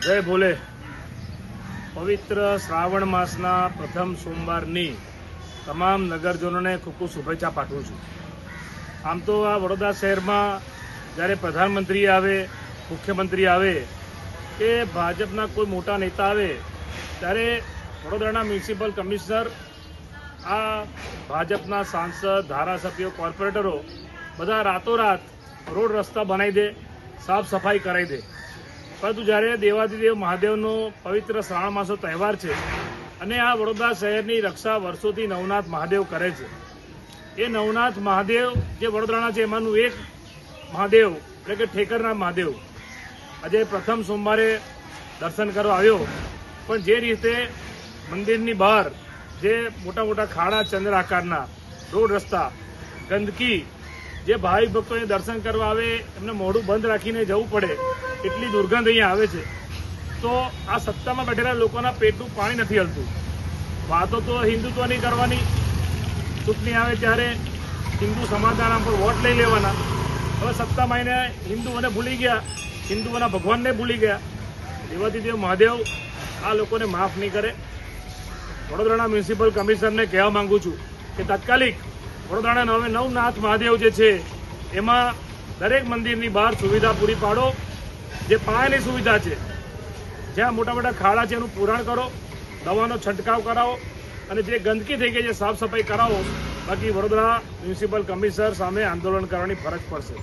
જય ભોલે। પવિત્ર શ્રાવણ માસના પ્રથમ સોમવારની તમામ નગરજનોને ખૂબ ખૂબ શુભેચ્છા પાઠવું છું। આમ તો આ વડોદરા શહેરમાં જ્યારે પ્રધાનમંત્રી આવે, મુખ્યમંત્રી આવે કે ભાજપના કોઈ મોટા નેતા આવે ત્યારે વડોદરાના મ્યુનિસિપલ કમિશનર, આ ભાજપના સાંસદ, ધારાસભ્યો, કોર્પોરેટરો બધા રાતોરાત રોડ રસ્તા બનાવી દે, સાફ સફાઈ કરાવી દે। પરંતુ જ્યારે દેવાધિદેવ મહાદેવનો પવિત્ર શ્રાવણ માસનો તહેવાર છે અને આ વડોદરા શહેરની રક્ષા વર્ષોથી નવનાથ મહાદેવ કરે છે, એ નવનાથ મહાદેવ જે વડોદરાના છે એમાંનું એક મહાદેવ એટલે કે ઠેકરના મહાદેવ આજે પ્રથમ સોમવારે દર્શન કરવા આવ્યો, પણ જે રીતે મંદિરની બહાર જે મોટા મોટા ખાડા, ચંદ્ર આકારના રોડ રસ્તા, ગંદકી, જે ભાવિક ભક્તો દર્શન કરવા આવે એમને મોઢું બંધ રાખીને જવું પડે એટલી દુર્ગંધ અહીંયા આવે છે, તો આ સત્તામાં બેઠેલા લોકોના પેટનું પાણી નથી હલતું। વાતો તો હિન્દુત્વની કરવાની, ચૂંટણી આવે ત્યારે હિન્દુ સમાજના નામ પર વોટ લઈ લેવાના, હવે સત્તામાં આવીને હિન્દુઓને ભૂલી ગયા, હિન્દુઓના ભગવાનને ભૂલી ગયા। દેવાધિદેવ મહાદેવ આ લોકોને માફ નહીં કરે। વડોદરાના મ્યુનિસિપલ કમિશનરને કહેવા માંગુ છું કે તાત્કાલિક વડોદરાના નવનાથ મહાદેવ જે છે એમાં દરેક મંદિરની બહાર સુવિધા પૂરી પાડો, જે પાયાની સુવિધા છે, જ્યાં મોટા મોટા ખાડા છે એનું પુરાણ કરો, દવાનો છંટકાવ કરાવો અને જે ગંદકી થઈ ગઈ છે સાફ સફાઈ કરાવો, બાકી વડોદરા મ્યુનિસિપલ કમિશનર સામે આંદોલન કરવાની ફરજ પડશે।